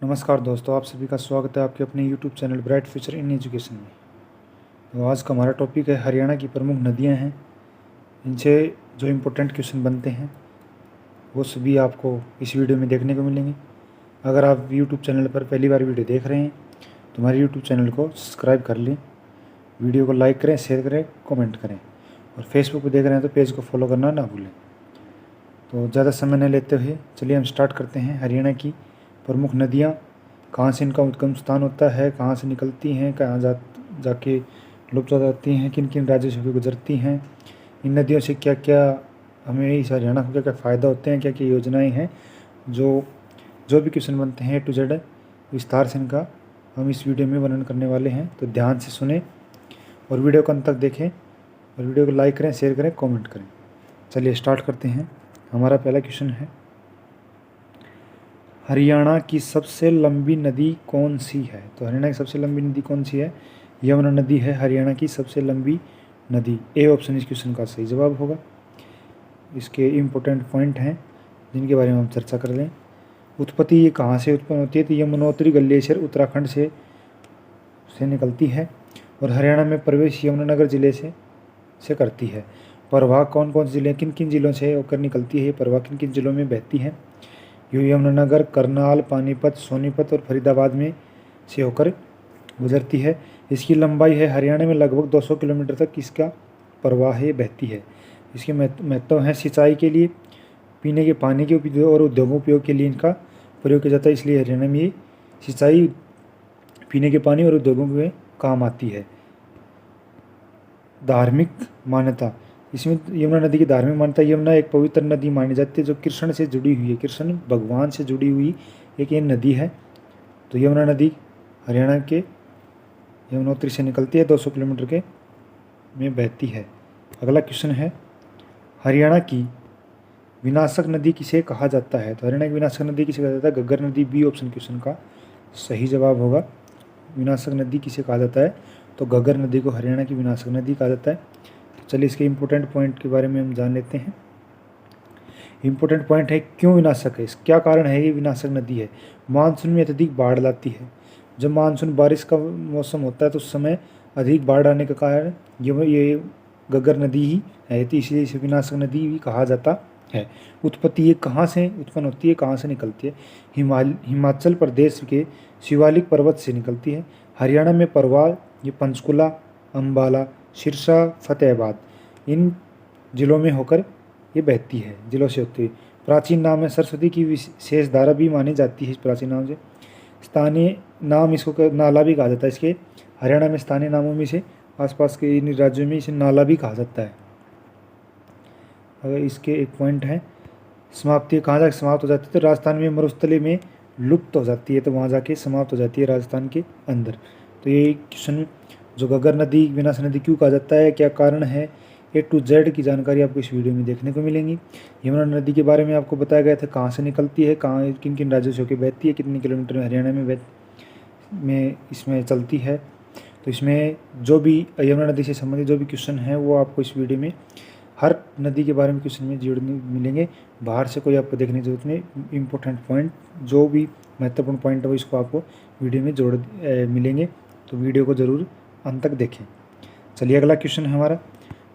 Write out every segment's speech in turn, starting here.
नमस्कार दोस्तों, आप सभी का स्वागत है आपके अपने YouTube channel bright future in education में। तो आज का हमारा टॉपिक है हरियाणा की प्रमुख नदियां हैं। इनसे जो इम्पोर्टेंट क्वेश्चन बनते हैं वो सभी आपको इस वीडियो में देखने को मिलेंगे। अगर आप YouTube चैनल पर पहली बार वीडियो देख रहे हैं तो हमारे YouTube चैनल को सब्सक्राइब कर लें, वीडियो को लाइक करें, शेयर करें, कमेंट करें, और फेसबुक पर देख रहे हैं तो पेज को फॉलो करना ना भूलें। तो ज़्यादा समय न लेते हुए चलिए हम स्टार्ट करते हैं। हरियाणा की प्रमुख नदियाँ, कहाँ से इनका उद्गम स्थान होता है, कहाँ से निकलती हैं, कहाँ जाके लुप्त हो जाती हैं, किन किन राज्यों से भी गुजरती हैं, इन नदियों से क्या क्या हमें इस हरियाणा को क्या क्या फ़ायदा होते हैं, क्या क्या योजनाएं हैं। जो भी क्वेश्चन बनते हैं A to Z विस्तार से इनका हम इस वीडियो में वर्णन करने वाले हैं। तो ध्यान से सुने और वीडियो को अंत तक देखें, और वीडियो को लाइक करें, शेयर करें, कॉमेंट करें। चलिए स्टार्ट करते हैं। हमारा पहला क्वेश्चन है, हरियाणा की सबसे लंबी नदी कौन सी है? तो हरियाणा की सबसे लंबी नदी कौन सी है? यमुना नदी है हरियाणा की सबसे लंबी नदी। ए ऑप्शन इस क्वेश्चन का सही जवाब होगा। इसके इम्पोर्टेंट पॉइंट हैं जिनके बारे में हम चर्चा कर लें। उत्पत्ति ये कहाँ से उत्पन्न होती है? तो यमुनोत्री ग्लेशियर उत्तराखंड से निकलती है और हरियाणा में प्रवेश यमुनानगर जिले से करती है। प्रवाह कौन कौन से जिले, किन किन जिलों से होकर निकलती है? प्रवाह किन किन जिलों में बहती है? यमुनानगर, करनाल, पानीपत, सोनीपत और फरीदाबाद में से होकर गुजरती है। इसकी लंबाई है हरियाणा में लगभग 200 किलोमीटर तक इसका प्रवाह बहती है। इसके महत्व है सिंचाई के लिए, पीने के पानी के उपयोग और उद्योगों उपयोग के लिए इनका प्रयोग किया जाता है। इसलिए हरियाणा में ये सिंचाई, पीने के पानी और उद्योगों में काम आती है। धार्मिक मान्यता, इसमें यमुना नदी की धार्मिक मान्यता, यमुना एक पवित्र नदी मानी जाती है जो कृष्ण से जुड़ी हुई है। कृष्ण भगवान से जुड़ी हुई एक ये नदी है। तो यमुना नदी हरियाणा के यमुनोत्री से निकलती है, 200 किलोमीटर के में बहती है। अगला क्वेश्चन है, हरियाणा की विनाशक नदी किसे कहा जाता है? तो हरियाणा की विनाशक नदी किसे कहा जाता है? घग्गर नदी। बी ऑप्शन क्वेश्चन का सही जवाब होगा। विनाशक नदी किसे कहा जाता है? तो घग्गर नदी को हरियाणा की विनाशक नदी कहा जाता है। तो चलिए इसके इम्पोर्टेंट पॉइंट के बारे में हम जान लेते हैं। इम्पोर्टेंट पॉइंट है, क्यों विनाशक है, क्या कारण है ये विनाशक नदी है? मानसून में अत्यधिक बाढ़ लाती है। जब मानसून बारिश का मौसम होता है तो उस समय अधिक बाढ़ आने के कारण ये घग्गर नदी ही है, तो इसलिए इसे विनाशक नदी भी कहा जाता है। उत्पत्ति ये कहाँ से उत्पन्न होती है, कहाँ से निकलती है? हिमाचल प्रदेश के शिवालिक पर्वत से निकलती है। हरियाणा में परवार, ये पंचकुला, अम्बाला, सिरसा, फतेहाबाद, इन जिलों में होकर ये बहती है, जिलों से होती है। प्राचीन नाम है सरस्वती की विशेष धारा भी मानी जाती है इस प्राचीन नाम से। स्थानीय नाम इसको नाला भी कहा जाता है। इसके हरियाणा में स्थानीय नामों में से आसपास के इन राज्यों में इसे नाला भी कहा जाता है। अगर इसके एक पॉइंट है, समाप्ति कहाँ जाकर समाप्त हो जाती है? तो राजस्थान में मरुस्थली में लुप्त हो जाती है, तो वहाँ जाके समाप्त हो जाती है राजस्थान के अंदर। तो ये क्वेश्चन, जो घग्गर नदी विनाशक नदी क्यों कहा जाता है, क्या कारण है, A to Z की जानकारी आपको इस वीडियो में देखने को मिलेंगी। यमुना नदी के बारे में आपको बताया गया था, कहाँ से निकलती है, कहाँ किन किन राज्यों से होकर बहती है, कितने किलोमीटर में हरियाणा में इसमें चलती है। तो इसमें जो भी यमुना नदी से संबंधित जो भी क्वेश्चन है वो आपको इस वीडियो में हर नदी के बारे में क्वेश्चन में जोड़ने मिलेंगे। बाहर से कोई आपको देखने की जरूरत नहीं। इम्पोर्टेंट पॉइंट, जो भी महत्वपूर्ण पॉइंट है वो इसको आपको वीडियो में मिलेंगे। तो वीडियो को ज़रूर अंत तक देखें। चलिए अगला क्वेश्चन है हमारा,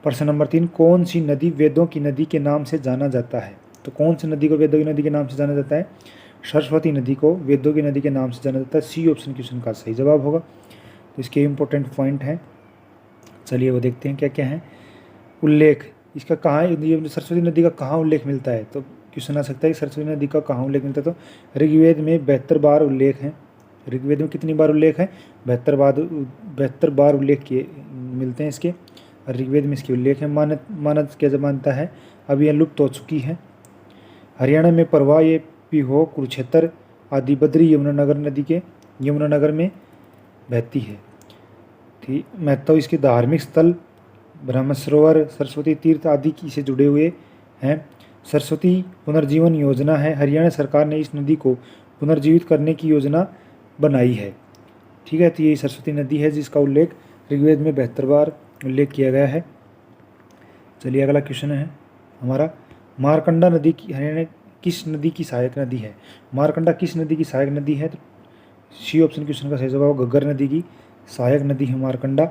प्रश्न नंबर 3, कौन सी नदी वेदों की नदी के नाम से जाना जाता है? तो कौन सी नदी को वेदों की नदी के नाम से जाना जाता है? सरस्वती नदी को वेदों की नदी के नाम से जाना जाता है। सी ऑप्शन क्वेश्चन का सही जवाब होगा। तो इसके इम्पोर्टेंट पॉइंट हैं, चलिए वो देखते हैं क्या क्या है। उल्लेख, इसका कहाँ, ये सरस्वती नदी का कहाँ उल्लेख मिलता है? तो क्वेश्चन आ सकता है कि सरस्वती नदी का कहाँ उल्लेख मिलता है? तो ऋग्वेद में 72 बार उल्लेख है। ऋग्वेद में कितनी बार उल्लेख है? 72 बार उल्लेख किए मिलते हैं इसके। ऋग्वेद में इसके उल्लेख है। मानस क्या मानता है, अब यह लुप्त हो चुकी है। हरियाणा में परवाह, ये पीहो, कुरुक्षेत्र आदि बद्री यमुनानगर नदी के यमुनानगर में बहती है। ठीक, महत्व इसके धार्मिक स्थल ब्रह्म सरोवर, सरस्वती तीर्थ आदि की से जुड़े हुए हैं। सरस्वती पुनर्जीवन योजना है, हरियाणा सरकार ने इस नदी को पुनर्जीवित करने की योजना बनाई है। ठीक है, तो ये सरस्वती नदी है जिसका उल्लेख ऋग्वेद में 72 बार उल्लेख किया गया है। चलिए अगला क्वेश्चन है हमारा, मारकंडा नदी की हरियाणा किस नदी की सहायक नदी है? मारकंडा किस नदी की सहायक नदी है? तो सी ऑप्शन क्वेश्चन का सही जवाब घग्गर नदी की सहायक नदी है मारकंडा।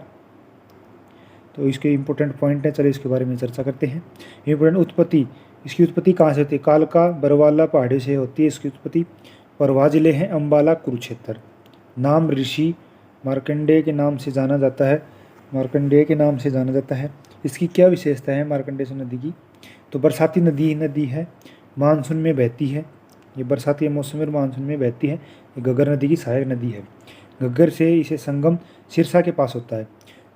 तो इसके इंपॉर्टेंट पॉइंट है, चलिए इसके बारे में चर्चा करते हैं। इंपॉर्टेंट उत्पत्ति, इसकी उत्पत्ति कहाँ से होती है? कालका बरवाला पहाड़ी से होती है इसकी उत्पत्ति। परवा जिले हैं अम्बाला कुरुक्षेत्र। नाम ऋषि मार्कंडेय के नाम से जाना जाता है, मार्कंडेय के नाम से जाना जाता है। इसकी क्या विशेषता है मार्कंडेय नदी की? तो बरसाती नदी है, मानसून में बहती है, ये बरसाती मौसम में मानसून में बहती है। ये घग्गर नदी की सहायक नदी है। घग्गर से इसे संगम सिरसा के पास होता है।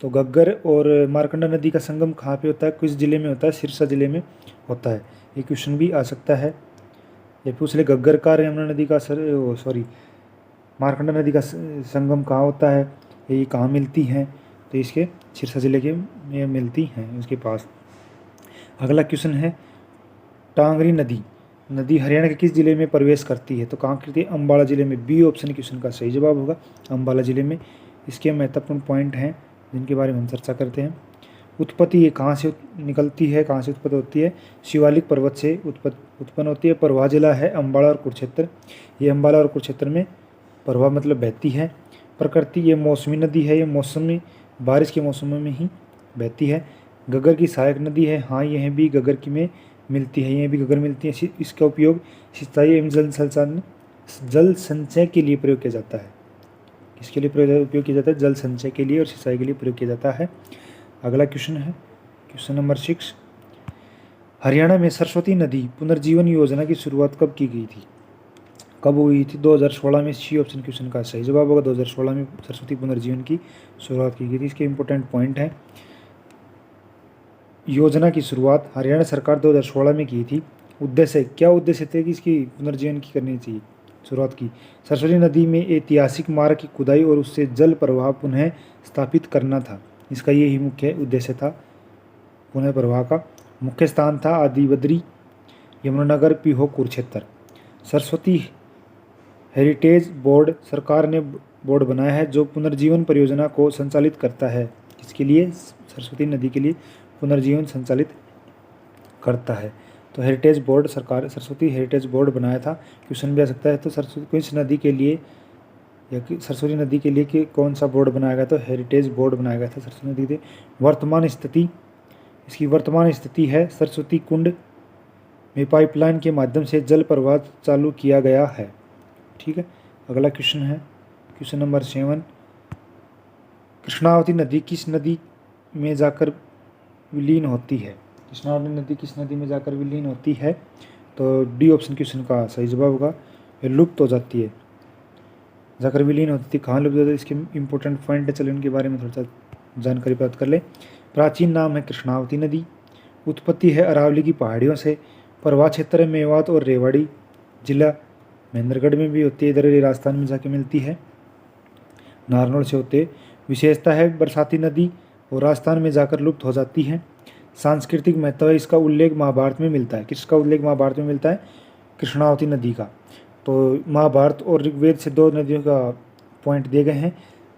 तो घग्गर और मारकंडा नदी का संगम कहाँ पे होता है? किस जिले में होता है? सिरसा जिले में होता है। ये क्वेश्चन भी आ सकता है। ये पूछ ले घग्गर का यमुना नदी का मारकंडा नदी का संगम कहाँ होता है, ये कहाँ मिलती हैं? तो इसके सिरसा जिले के में मिलती हैं उसके पास। अगला क्वेश्चन है टांगरी नदी हरियाणा के किस जिले में प्रवेश करती है? तो कहाँ करती है? अम्बाला जिले में। बी ऑप्शन क्वेश्चन का सही जवाब होगा अम्बाला जिले में। इसके महत्वपूर्ण पॉइंट हैं जिनके बारे में हम चर्चा करते हैं। उत्पत्ति, ये कहाँ से निकलती है, कहाँ से उत्पत्ति होती है? शिवालिक पर्वत से उत्पन्न होती है। परवा जिला है अम्बाला और कुरुक्षेत्र। ये अम्बाला और कुरुक्षेत्र में परवा मतलब बहती है। प्रकृति, ये मौसमी नदी है, ये मौसम में बारिश के मौसमों में ही बहती है। घग्गर की सहायक नदी है, हाँ यह भी घग्गर की में मिलती है, यह भी घग्गर मिलती है। इसका उपयोग सिंचाई एवं जल संचय के लिए प्रयोग किया जाता है। किसके लिए उपयोग किया जाता है? जल संचय के लिए और सिंचाई के लिए प्रयोग किया जाता है। अगला क्वेश्चन है क्वेश्चन नंबर 6। हरियाणा में सरस्वती नदी पुनर्जीवन योजना की शुरुआत कब की गई थी? कब हुई थी? 2016 में। सी ऑप्शन क्वेश्चन का सही जवाब होगा 2016 में सरस्वती पुनर्जीवन की शुरुआत की गई थी। इसके इंपॉर्टेंट पॉइंट है, योजना की शुरुआत हरियाणा सरकार 2016 में की थी। उद्देश्य, क्या उद्देश्य थे कि इसकी पुनर्जीवन की करनी चाहिए शुरुआत की? सरस्वती नदी में ऐतिहासिक मार्ग की खुदाई और उससे जल प्रवाह पुनः स्थापित करना था। इसका यही मुख्य उद्देश्य था। पुनः प्रवाह का मुख्य स्थान था आदिबद्री, यमुनानगर, पीहो, कुरुक्षेत्र। सरस्वती हेरिटेज बोर्ड सरकार ने बोर्ड बनाया है जो पुनर्जीवन परियोजना को संचालित करता है। इसके लिए सरस्वती नदी के लिए पुनर्जीवन संचालित करता है। तो हेरिटेज बोर्ड सरकार सरस्वती हेरिटेज बोर्ड बनाया था। क्वेश्चन भी आ सकता है, तो सरस्वती किस नदी के लिए या सरस्वती नदी के लिए कि कौन सा बोर्ड बनाया गया? तो हेरिटेज बोर्ड बनाया गया था सरस्वती नदी के। वर्तमान स्थिति, इसकी वर्तमान स्थिति है सरस्वती कुंड में पाइपलाइन के माध्यम से जल प्रवाह चालू किया गया है। ठीक है। अगला क्वेश्चन है क्वेश्चन नंबर 7। कृष्णावती नदी किस नदी में जाकर विलीन होती है? कृष्णावती नदी किस नदी में जाकर विलीन होती है? तो डी ऑप्शन क्वेश्चन का सही जवाब होगा। ये लुप्त हो जाती है, जाकर विलीन होती थी। कहाँ लुप्त होती है? इसके इंपॉर्टेंट पॉइंट है, चलिए उनके बारे में थोड़ा सा जानकारी प्राप्त कर ले। प्राचीन नाम है कृष्णावती नदी। उत्पत्ति है अरावली की पहाड़ियों से। प्रवाह क्षेत्र है मेवात और रेवाड़ी जिला, महेंद्रगढ़ में भी होती है, इधर राजस्थान में जाके मिलती है, नारनौल से होते। विशेषता है बरसाती नदी और राजस्थान में जाकर लुप्त हो जाती है। सांस्कृतिक महत्व है, इसका उल्लेख महाभारत में मिलता है। किसका उल्लेख महाभारत में मिलता है? कृष्णावती नदी का। तो महाभारत और ऋग्वेद से दो नदियों का पॉइंट दिए गए हैं।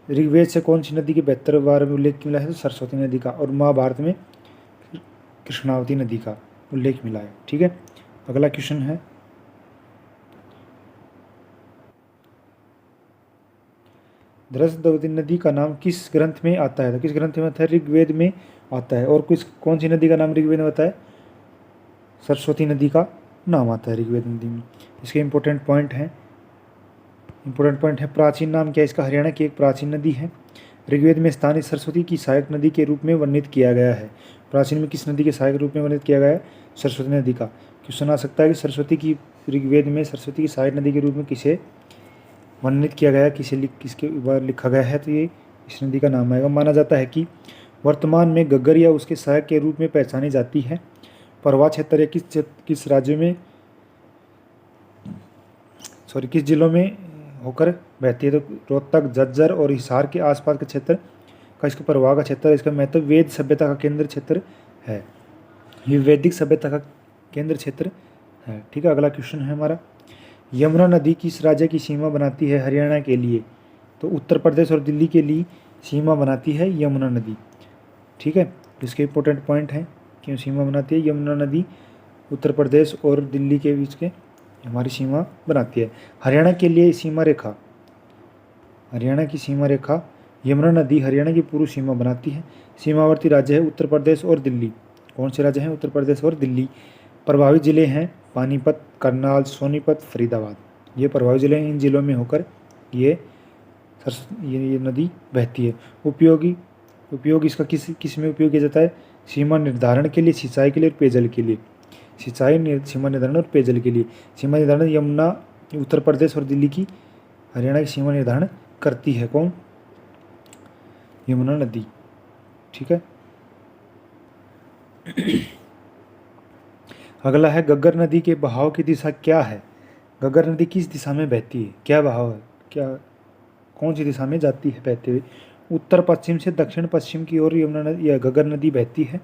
ऋग्वेद से कौन सी नदी के 72 बार में उल्लेख मिला है? तो सरस्वती नदी का। और महाभारत में कृष्णावती नदी का उल्लेख मिला है। ठीक है। अगला क्वेश्चन है सरस्वती नदी का नाम किस ग्रंथ में आता है? तो किस ग्रंथ में आता है? ऋग्वेद में आता है। और कौन सी नदी का नाम ऋग्वेद में आता है? सरस्वती नदी का नाम आता है ऋग्वेद नदी में। इसके इंपॉर्टेंट पॉइंट हैं, प्राचीन नाम क्या है इसका? हरियाणा की एक प्राचीन नदी है। ऋग्वेद में स्थानीय सरस्वती की सहायक नदी के रूप में वर्णित किया गया है। प्राचीन में किस नदी के सहायक रूप में वर्णित किया गया है? सरस्वती नदी का। क्वेश्चन आ सकता है कि सरस्वती की ऋग्वेद में सरस्वती की सहायक नदी के रूप में किसे वर्णित किया गया, किसके ऊपर लिखा गया है? तो ये इस नदी का नाम आएगा। माना जाता है कि वर्तमान में घग्गर या उसके सहायक के रूप में पहचानी जाती है। परवा क्षेत्र किस राज्य में किस जिलों में होकर बहती है? तो रोहतक, झज्जर और हिसार के आसपास के क्षेत्र का इसका प्रवाह का क्षेत्र है। इसका महत्व वेद सभ्यता का केंद्र क्षेत्र है। ये वैदिक सभ्यता का केंद्र क्षेत्र है। ठीक है। अगला क्वेश्चन है हमारा, यमुना नदी किस राज्य की सीमा बनाती है हरियाणा के लिए? तो उत्तर प्रदेश और दिल्ली के लिए सीमा बनाती है यमुना नदी। ठीक है। इसके इंपॉर्टेंट पॉइंट हैं, क्यों सीमा बनाती है यमुना नदी? उत्तर प्रदेश और दिल्ली के बीच के हमारी सीमा बनाती है। हरियाणा के लिए सीमा रेखा हरियाणा की सीमा रेखा, यमुना नदी हरियाणा की पूर्व सीमा बनाती है। सीमावर्ती राज्य है उत्तर प्रदेश और दिल्ली। कौन से राज्य हैं? उत्तर प्रदेश और दिल्ली। प्रभावित जिले हैं पानीपत, करनाल, सोनीपत, फरीदाबाद। ये प्रभावित जिले हैं। इन जिलों में होकर ये नदी बहती है। उपयोग इसका किस में उपयोग किया जाता है? सीमा निर्धारण के लिए, सिंचाई के लिए और पेयजल के लिए। सीमा निर्धारण और पेयजल के लिए। सीमा निर्धारण यमुना उत्तर प्रदेश और दिल्ली की, हरियाणा की सीमा निर्धारण करती है कौन? यमुना नदी। ठीक है। अगला है घग्गर नदी के बहाव की दिशा क्या है? घग्गर नदी किस दिशा में बहती है? क्या बहाव है? क्या कौन सी दिशा में जाती है बहते हुए? उत्तर पश्चिम से दक्षिण पश्चिम की ओर यमुना नदी या घग्गर नदी बहती है।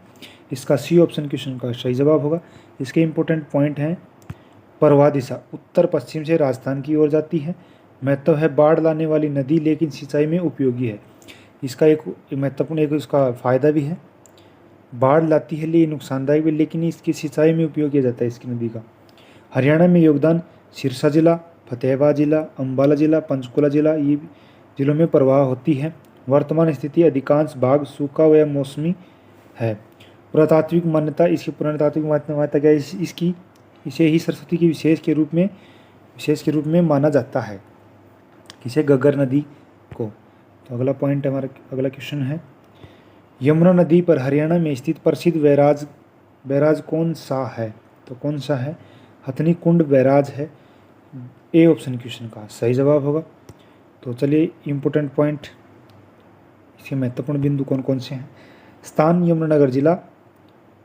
इसका सी ऑप्शन क्वेश्चन का सही जवाब होगा। इसके इंपॉर्टेंट पॉइंट हैं। प्रवाह दिशा उत्तर पश्चिम से राजस्थान की ओर जाती है। महत्व है बाढ़ लाने वाली नदी लेकिन सिंचाई में उपयोगी है। इसका एक महत्वपूर्ण एक इसका फायदा भी है। बाढ़ लाती है लिए नुकसानदायक भी, लेकिन इसकी सिंचाई में उपयोग किया जाता है इसकी नदी का। हरियाणा में योगदान सिरसा जिला, फतेहाबाद जिला, अम्बाला जिला, पंचकुला जिला, ये जिलों में प्रवाह होती है। वर्तमान स्थिति अधिकांश भाग सूखा व मौसमी है। पुरातात्विक मान्यता, इसकी पुरातात्विक मान्यता क्या है? इसकी इसे ही सरस्वती की विशेष के रूप में माना जाता है। किसे? घग्गर नदी को। तो अगला पॉइंट हमारा अगला क्वेश्चन है, यमुना नदी पर हरियाणा में स्थित प्रसिद्ध बैराज कौन सा है? तो कौन सा है? हथनी कुंड बैराज है। ए ऑप्शन क्वेश्चन का सही जवाब होगा। तो चलिए इंपॉर्टेंट पॉइंट, इसके महत्वपूर्ण बिंदु कौन कौन से हैं? स्थान यमुनानगर जिला।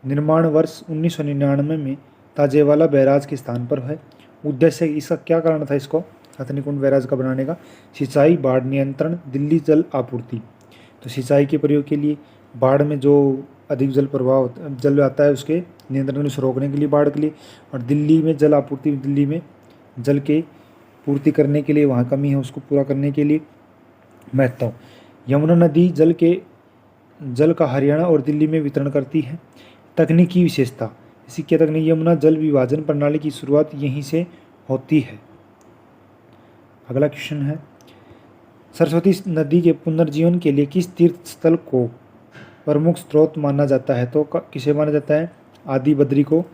निर्माण वर्ष 1999 में ताजेवाला बैराज के स्थान पर है। उद्देश्य इसका क्या कारण था इसको हथनीकुंड बैराज का बनाने का? सिंचाई, बाढ़ नियंत्रण, दिल्ली जल आपूर्ति। तो सिंचाई के प्रयोग के लिए, बाढ़ में जो अधिक जल आता है उसके नियंत्रण से रोकने के लिए बाढ़ के लिए, और दिल्ली में जल आपूर्ति, दिल्ली में जल के पूर्ति करने के लिए, वहाँ कमी है उसको पूरा करने के लिए। महत्व, यमुना नदी जल का हरियाणा और दिल्ली में वितरण करती है। तकनीकी विशेषता, इसी क्या तकनीक? यमुना जल विभाजन प्रणाली की शुरुआत यहीं से होती है। अगला क्वेश्चन है, सरस्वती नदी के पुनर्जीवन के लिए किस तीर्थ स्थल को प्रमुख स्रोत माना जाता है? तो किसे माना जाता है? आदि बद्री को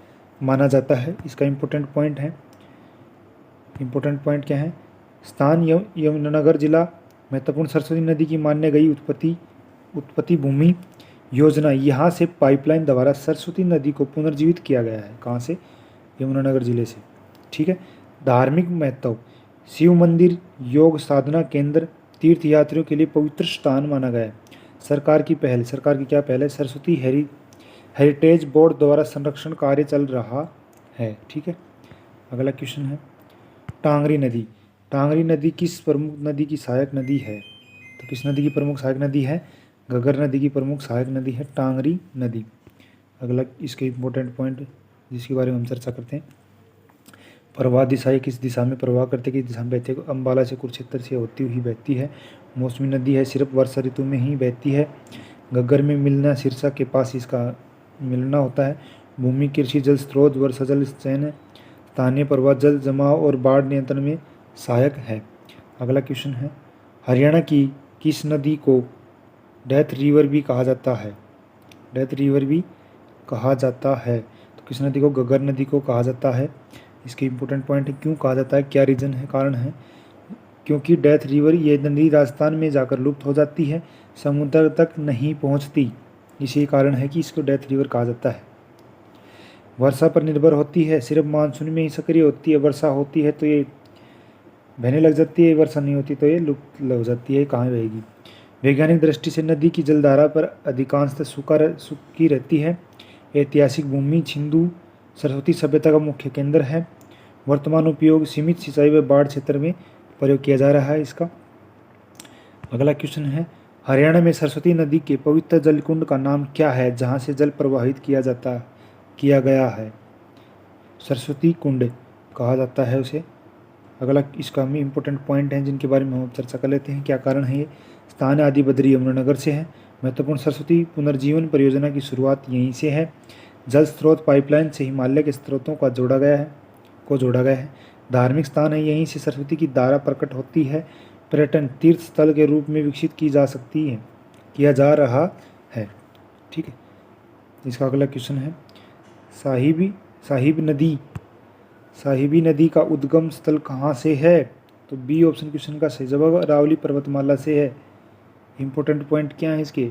माना जाता है। इसका इंपॉर्टेंट पॉइंट है। इंपॉर्टेंट पॉइंट क्या है? स्थान यमुनानगर जिला। महत्वपूर्ण, सरस्वती नदी की मान्य गई उत्पत्ति भूमि योजना, यहाँ से पाइपलाइन द्वारा सरस्वती नदी को पुनर्जीवित किया गया है। कहाँ से? यमुनानगर जिले से। ठीक है। धार्मिक महत्व, शिव मंदिर, योग साधना केंद्र, तीर्थ यात्रियों के लिए पवित्र स्थान माना गया है। सरकार की क्या पहल है? सरस्वती हेरिटेज बोर्ड द्वारा संरक्षण कार्य चल रहा है। ठीक है। अगला क्वेश्चन है, टांगरी नदी किस प्रमुख नदी की सहायक नदी है? तो किस नदी की प्रमुख सहायक नदी है? घग्गर नदी की प्रमुख सहायक नदी है टांगरी नदी। अगला इसके इंपॉर्टेंट पॉइंट जिसके बारे में हम चर्चा करते हैं, प्रवाह दिशा, किस दिशा में प्रवाह करते, किस दिशा में बहती है? अम्बाला से कुरुक्षेत्र से होती हुई बहती है। मौसमी नदी है, सिर्फ वर्षा ऋतु में ही बहती है। घग्गर में मिलना, सिरसा के पास इसका मिलना होता है। भूमि, कृषि, जल स्रोत, वर्षा जल चयन, स्थानीय प्रवाह, जल जमाव और बाढ़ नियंत्रण में सहायक है। अगला क्वेश्चन है, हरियाणा की किस नदी को डेथ रिवर भी कहा जाता है? डेथ रिवर भी कहा जाता है। तो किस नदी को? घग्गर नदी को कहा जाता है। इसके इंपॉर्टेंट पॉइंट है, क्यों कहा जाता है, क्या रीज़न है, कारण है? क्योंकि डेथ रिवर ये नदी राजस्थान में जाकर लुप्त हो जाती है, समुद्र तक नहीं पहुंचती। इसी कारण है कि इसको डेथ रिवर कहा जाता है। वर्षा पर निर्भर होती है, सिर्फ मानसून में ही सक्रिय होती है। वर्षा होती है तो ये बहने लग जाती है, वर्षा नहीं होती तो ये लुप्त हो जाती है, कहाँ बहेगी। वैज्ञानिक दृष्टि से नदी की जलधारा पर अधिकांशतः सूखी रहती है। ऐतिहासिक भूमि, सिंधु सरस्वती सभ्यता का मुख्य केंद्र है। वर्तमान उपयोग, सीमित सिंचाई व बाढ़ क्षेत्र में प्रयोग किया जा रहा है इसका। अगला क्वेश्चन है, हरियाणा में सरस्वती नदी के पवित्र जलकुंड का नाम क्या है जहाँ से जल प्रवाहित किया गया है? सरस्वती कुंड कहा जाता है उसे। अगला इसका भी इंपॉर्टेंट पॉइंट है जिनके बारे में हम चर्चा कर लेते हैं, क्या कारण है ये? स्थान आदि बद्री यमुनानगर से है। महत्वपूर्ण, सरस्वती पुनर्जीवन परियोजना की शुरुआत यहीं से है। जल स्रोत पाइपलाइन से हिमालय के स्रोतों को जोड़ा गया है। धार्मिक स्थान है, यहीं से सरस्वती की धारा प्रकट होती है। पर्यटन तीर्थ स्थल के रूप में विकसित की जा सकती है, किया जा रहा है। ठीक है, इसका अगला क्वेश्चन है साहिबी नदी का उद्गम स्थल कहाँ से है? तो बी ऑप्शन क्वेश्चन का सही जवाब अरावली पर्वतमाला से है। इंपॉर्टेंट पॉइंट क्या है इसका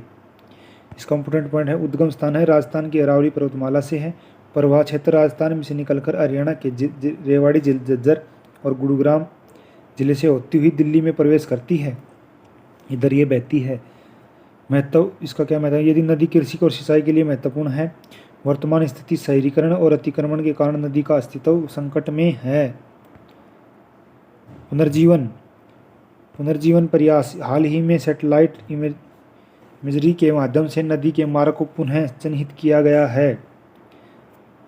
इंपॉर्टेंट पॉइंट है उद्गम स्थान है राजस्थान की अरावली पर्वतमाला से है। प्रवाह क्षेत्र राजस्थान में से निकलकर हरियाणा के रेवाड़ी, झज्जर और गुरुग्राम जिले से होती हुई दिल्ली में प्रवेश करती है, इधर ये बहती है। महत्व इसका क्या महत्व है? यदि नदी कृषि और सिंचाई के लिए महत्वपूर्ण है। वर्तमान स्थिति शहरीकरण और अतिक्रमण के कारण नदी का अस्तित्व संकट में है। पुनर्जीवन प्रयास हाल ही में सैटेलाइट इमेजरी के माध्यम से नदी के मार्ग को पुनः चिन्हित किया गया है।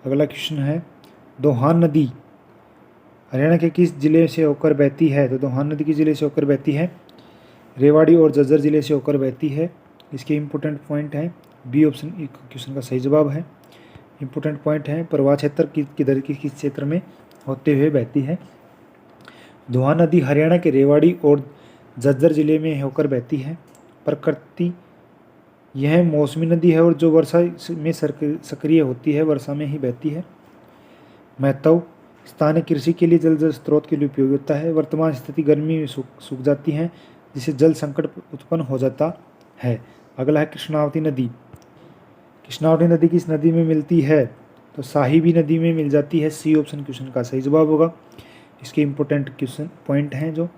अगला क्वेश्चन है दोहान नदी हरियाणा के किस जिले से होकर बहती है? तो दोहान नदी किस जिले से होकर बहती है? रेवाड़ी और झज्जर जिले से होकर बहती है। इसके इंपॉर्टेंट पॉइंट हैं बी ऑप्शन क्वेश्चन का सही जवाब है। इंपॉर्टेंट पॉइंट है प्रवाह क्षेत्र किधर किस क्षेत्र में होते हुए बहती है। दोहान नदी हरियाणा के रेवाड़ी और झज्जर जिले में होकर बहती है। प्रकृति यह मौसमी नदी है और जो वर्षा में सक्रिय होती है, वर्षा में ही बहती है। महत्व स्थानीय कृषि के लिए जल स्रोत के लिए उपयोगी होता है। वर्तमान स्थिति गर्मी में सूख जाती है जिससे जल संकट उत्पन्न हो जाता है। अगला है कृष्णावती नदी किस नदी में मिलती है? तो साहिबी नदी में मिल जाती है। सी ऑप्शन क्वेश्चन का सही जवाब होगा। इसके इंपॉर्टेंट क्वेश्चन पॉइंट हैं जो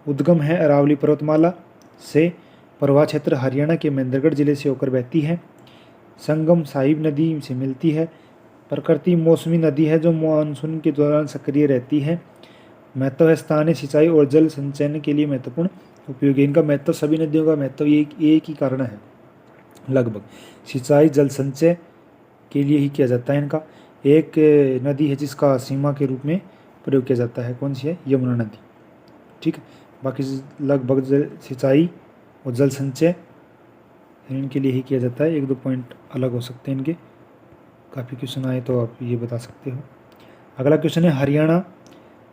उद्गम है अरावली पर्वतमाला से। प्रवाह क्षेत्र हरियाणा के महेंद्रगढ़ जिले से होकर बहती है। संगम साहिब नदी से मिलती है। प्रकृति मौसमी नदी है जो मानसून के दौरान सक्रिय रहती है। महत्व है स्थानीय सिंचाई और जल संचयन के लिए महत्वपूर्ण उपयोगी। इनका महत्व सभी नदियों का महत्व एक ही कारण है लगभग, सिंचाई जल संचय के लिए ही किया जाता है। इनका एक नदी है जिसका सीमा के रूप में प्रयोग किया जाता है, कौन सी है? यमुना नदी। ठीक है, बाकी लगभग सिंचाई और जल संचय इनके लिए ही किया जाता है। एक दो पॉइंट अलग हो सकते हैं इनके, काफ़ी क्वेश्चन आए तो आप ये बता सकते हो। अगला क्वेश्चन है हरियाणा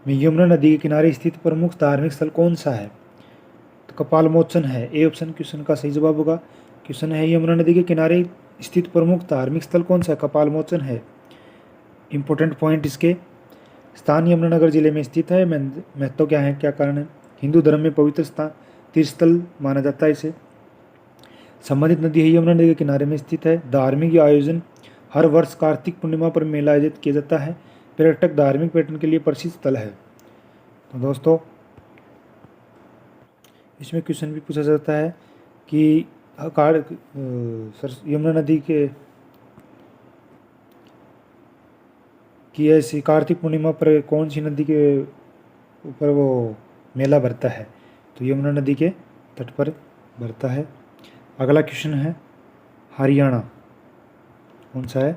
में यमुना नदी के किनारे स्थित प्रमुख धार्मिक स्थल कौन सा है? तो कपालमोचन है। ए ऑप्शन क्वेश्चन का सही जवाब होगा। क्वेश्चन है यमुना नदी के किनारे स्थित प्रमुख धार्मिक स्थल कौन सा है? कपालमोचन है। इंपॉर्टेंट पॉइंट इसके स्थान यमुनानगर जिले में स्थित है। महत्व क्या है, क्या कारण है? हिंदू धर्म में पवित्र स्थान तीर्थस्थल माना जाता है इसे। संबंधित नदी है यमुना नदी के किनारे में स्थित है। धार्मिक आयोजन हर वर्ष कार्तिक पूर्णिमा पर मेला आयोजित किया जाता है। पर्यटक धार्मिक पर्यटन के लिए प्रसिद्ध स्थल है। तो दोस्तों इसमें क्वेश्चन भी पूछा जाता है कि यमुना नदी की ऐसी कार्तिक पूर्णिमा पर कौन सी नदी के ऊपर वो मेला भरता है? तो यमुना नदी के तट पर भरता है। अगला क्वेश्चन है हरियाणा, कौन सा है?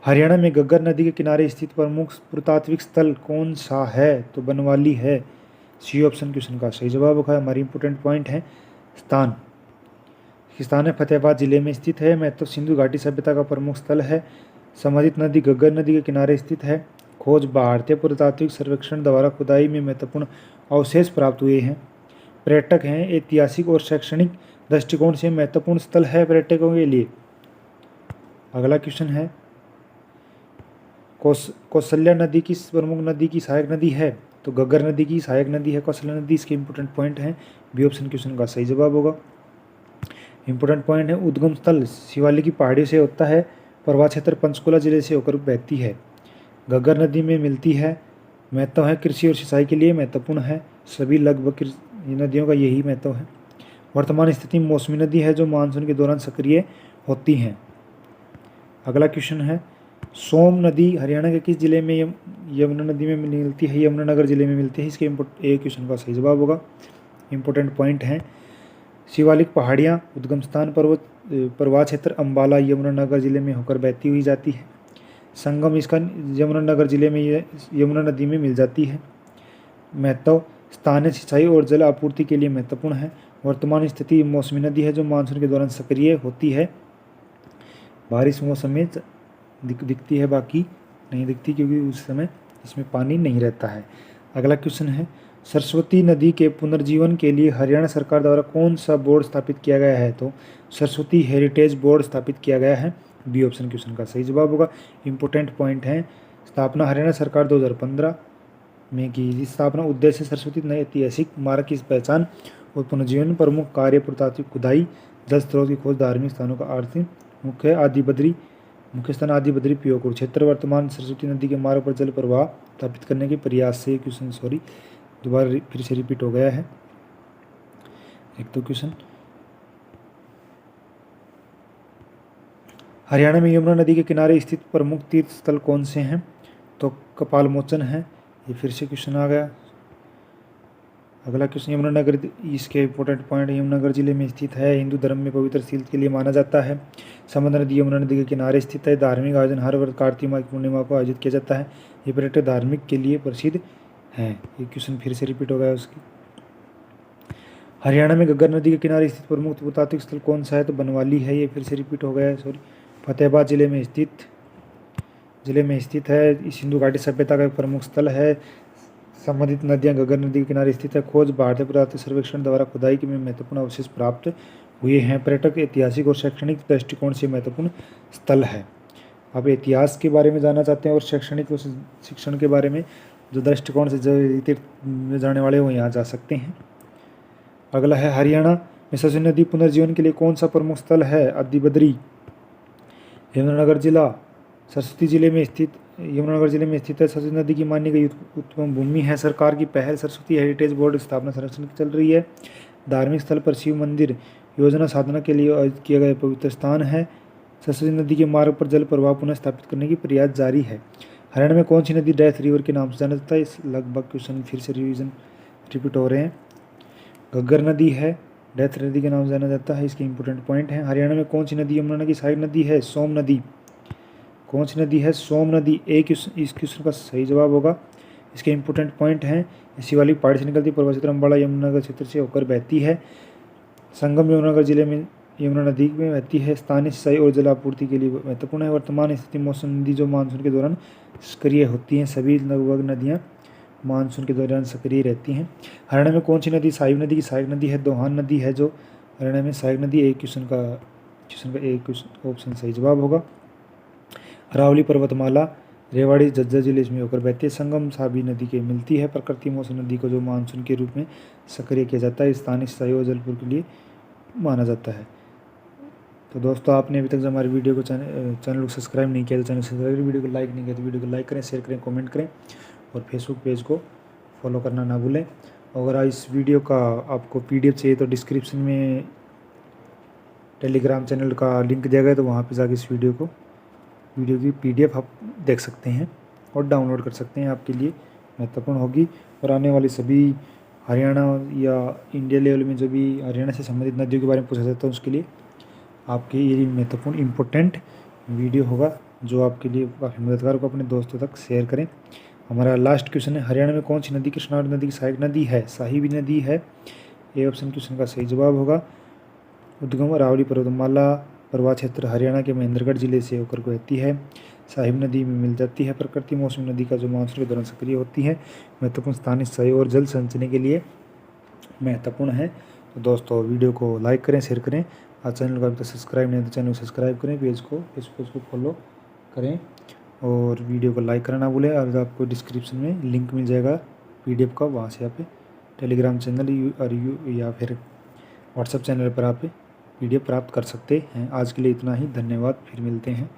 हरियाणा में घग्गर नदी के किनारे स्थित प्रमुख पुरातात्विक स्थल कौन सा है? तो बनवाली है। सी ऑप्शन क्वेश्चन का सही जवाब होगा। हमारी इंपोर्टेंट पॉइंट है स्थान है फतेहाबाद जिले में स्थित है। महत्व सिंधु घाटी सभ्यता का प्रमुख स्थल है। संबंधित नदी घग्गर नदी के किनारे स्थित है। खोज भारतीय पुरातात्विक सर्वेक्षण द्वारा खुदाई में महत्वपूर्ण अवशेष प्राप्त हुए हैं। पर्यटक हैं, ऐतिहासिक और शैक्षणिक दृष्टिकोण से महत्वपूर्ण स्थल है पर्यटकों के लिए। अगला क्वेश्चन है कौशल्या नदी किस प्रमुख नदी की सहायक नदी है? तो घग्गर नदी की सहायक नदी है कौशल्या नदी। इसके इंपोर्टेंट पॉइंट हैं बी ऑप्शन क्वेश्चन का सही जवाब होगा। इंपोर्टेंट पॉइंट है उद्गम स्थल शिवालिक की पहाड़ी से होता है। प्रवाह क्षेत्र पंचकुला जिले से होकर बहती है। घग्गर नदी में मिलती है। महत्व है कृषि और सिंचाई के लिए महत्वपूर्ण है। सभी लगभग नदियों का यही महत्व है। वर्तमान स्थिति मौसमी नदी है जो मानसून के दौरान सक्रिय होती हैं। अगला क्वेश्चन है सोम नदी हरियाणा के किस जिले में यमुना नदी में मिलती है? यमुनानगर जिले में मिलती है। इसके ए क्वेश्चन का सही जवाब होगा। इंपोर्टेंट पॉइंट हैं शिवालिक पहाड़ियाँ, उद्गम स्थान पर्वत, प्रवाह क्षेत्र अम्बाला यमुनानगर जिले में होकर बहती हुई जाती है। संगम इसका यमुनानगर जिले में यमुना नदी में मिल जाती है। महत्व स्थानीय सिंचाई और जल आपूर्ति के लिए महत्वपूर्ण है। वर्तमान स्थिति मौसमी नदी है जो मानसून के दौरान सक्रिय होती है। बारिश मौसम में दिखती है, बाकी नहीं दिखती क्योंकि उस समय इसमें पानी नहीं रहता है। अगला क्वेश्चन है, सरस्वती नदी के पुनर्जीवन के लिए हरियाणा सरकार द्वारा कौन सा बोर्ड स्थापित किया गया है? तो सरस्वती हेरिटेज बोर्ड स्थापित किया गया है। बी ऑप्शन क्वेश्चन का सही जवाब होगा। इंपॉर्टेंट पॉइंट है, स्थापना हरियाणा सरकार 2015 में की। स्थापना उद्देश्य सरस्वती नदी ऐतिहासिक मार्ग की पहचान और पुनर्जीवन, प्रमुख कार्य पुरातात्विक खुदाई, जल स्रोत की खोज, धार्मिक स्थानों का आर्थिक मुख्य स्थान आदि बद्री पियोपुर क्षेत्र। वर्तमान सरस्वती नदी के मार्ग पर जल प्रवाह स्थापित करने के प्रयास से क्वेश्चन दोबारा फिर से रिपीट हो गया है एक तो क्वेश्चन। हरियाणा में यमुना नदी के किनारे स्थित प्रमुख तीर्थ स्थल कौन से हैं? तो कपाल मोचन है। ये फिर से क्वेश्चन आ गया। अगला क्वेश्चन, यमुनानगर, इसके इंपॉर्टेंट पॉइंट, यमुनानगर जिले में स्थित है, हिंदू धर्म में पवित्र तीर्थ के लिए माना जाता है। समंदर नदी यमुना नदी के किनारे स्थित है। धार्मिक आयोजन हर वर्ष कार्तिक माह की पूर्णिमा को आयोजित किया जाता है। ये पर्यटक धार्मिक के लिए प्रसिद्ध है। ये क्वेश्चन फिर से रिपीट हो गया उसकी। हरियाणा में घग्गर नदी के किनारे स्थित प्रमुख पुरातात्विक स्थल कौन सा है? तो बनवाली है। ये फिर से रिपीट हो गया है, फतेहाबाद जिले में स्थित है। इस सिंधु घाटी सभ्यता का एक प्रमुख स्थल है। संबंधित नदियां घग्गर नदी के किनारे स्थित है। खोज भारतीय पुरातत्व सर्वेक्षण द्वारा खुदाई में महत्वपूर्ण अवशेष प्राप्त हुए हैं। पर्यटक, ऐतिहासिक और शैक्षणिक दृष्टिकोण से महत्वपूर्ण स्थल है। आप इतिहास के बारे में जानना चाहते हैं और शैक्षणिक शिक्षण के बारे में जो दृष्टिकोण से जो तीर्थ में जाने वाले वो यहाँ जा सकते हैं। अगला है, हरियाणा में सरस्वती नदी पुनर्जीवन के लिए कौन सा प्रमुख स्थल है? अद्दी यमुनानगर जिला सरस्वती जिले में स्थित यमुनानगर जिले में स्थित है। सरस्वती नदी की मानी गई उत्तम भूमि है। सरकार की पहल सरस्वती हेरिटेज बोर्ड स्थापना संरक्षण की चल रही है। धार्मिक स्थल पर शिव मंदिर योजना साधना के लिए आयोजित किया गया पवित्र स्थान है। सरस्वती नदी के मार्ग पर जल प्रवाह पुनः स्थापित करने की प्रयास जारी है। हरियाणा में कौन सी नदी डेथ रिवर के नाम से जाना जाता है? इस लगभग क्वेश्चन फिर से रिपीट हो रहे हैं। घग्गर नदी है, डेथ नदी के नाम से जाना जाता है। इसके इंपॉर्टेंट पॉइंट हैं, हरियाणा में कौन सी नदी यमुना की सहायक नदी है? सोम नदी। कौन सी नदी है? सोम नदी। इस क्वेश्चन का सही जवाब होगा। इसके इंपॉर्टेंट पॉइंट हैं, शिवालिक पहाड़ी से निकलती पूर्व क्षेत्र अम्बाला यमुनानगर क्षेत्र से होकर बहती है। संगम यमुनानगर जिले में यमुना नदी में बहती है। स्थानीय सिंचाई और जल आपूर्ति के लिए महत्वपूर्ण है। वर्तमान स्थिति मौसम नदी जो मानसून के दौरान सक्रिय होती हैं। सभी लगभग नदियाँ मानसून के दौरान सक्रिय रहती हैं। हरियाणा में कौन सी नदी साहिब नदी की सहायक नदी है? दोहान नदी है जो हरियाणा में सहायक नदी। एक क्वेश्चन का एक ऑप्शन सही जवाब होगा। अरावली पर्वतमाला रेवाड़ी झज्जर जिले में होकर बहती है। संगम साबी नदी के मिलती है। प्रकृति मौसम नदी को जो मानसून के रूप में सक्रिय किया जाता है। स्थानीय सिंचाई और जलपुर के लिए माना जाता है। तो दोस्तों, आपने अभी तक जो हमारे वीडियो को चैनल को सब्सक्राइब नहीं किया तो चैनल सब्सक्राइब करें, वीडियो को लाइक नहीं किया तो वीडियो को लाइक करें, शेयर करें, कमेंट करें और फेसबुक पेज को फॉलो करना ना भूलें। अगर इस वीडियो का आपको PDF चाहिए तो डिस्क्रिप्शन में टेलीग्राम चैनल का लिंक दिया गया है, तो वहाँ पर जाकर इस वीडियो की PDF आप देख सकते हैं और डाउनलोड कर सकते हैं। आपके लिए महत्वपूर्ण होगी। और आने वाली सभी हरियाणा या इंडिया लेवल में जो भी हरियाणा से संबंधित नदियों के बारे में पूछा जाता है उसके लिए आपके ये महत्वपूर्ण इम्पोर्टेंट वीडियो होगा जो आपके लिए काफ़ी मददगार होगा। अपने दोस्तों तक शेयर करें। हमारा लास्ट क्वेश्चन है, हरियाणा में कौन सी नदी कृष्णा नदी की सहायक नदी है? साहिबी नदी है। ये ऑप्शन क्वेश्चन का सही जवाब होगा। उद्गम अरावली पर्वतमाला प्रवाह क्षेत्र हरियाणा के महेंद्रगढ़ जिले से होकर बहती है। साहिब नदी में मिल जाती है। प्रकृति मौसमी नदी का जो मानसून के दौरान सक्रिय होती है। महत्वपूर्ण स्थानीय सिंचाई और जल संचय के लिए महत्वपूर्ण है। तो दोस्तों, वीडियो को लाइक करें, शेयर करें। आज चैनल को अभी तक सब्सक्राइब नहीं है तो चैनल को सब्सक्राइब करें, फेसबुक पेज को फॉलो करें और वीडियो को लाइक करना ना भूलें। और आपको डिस्क्रिप्शन में लिंक मिल जाएगा PDF का, वहाँ से आप टेलीग्राम चैनल और या फिर व्हाट्सएप चैनल पर आप PDF प्राप्त कर सकते हैं। आज के लिए इतना ही, धन्यवाद। फिर मिलते हैं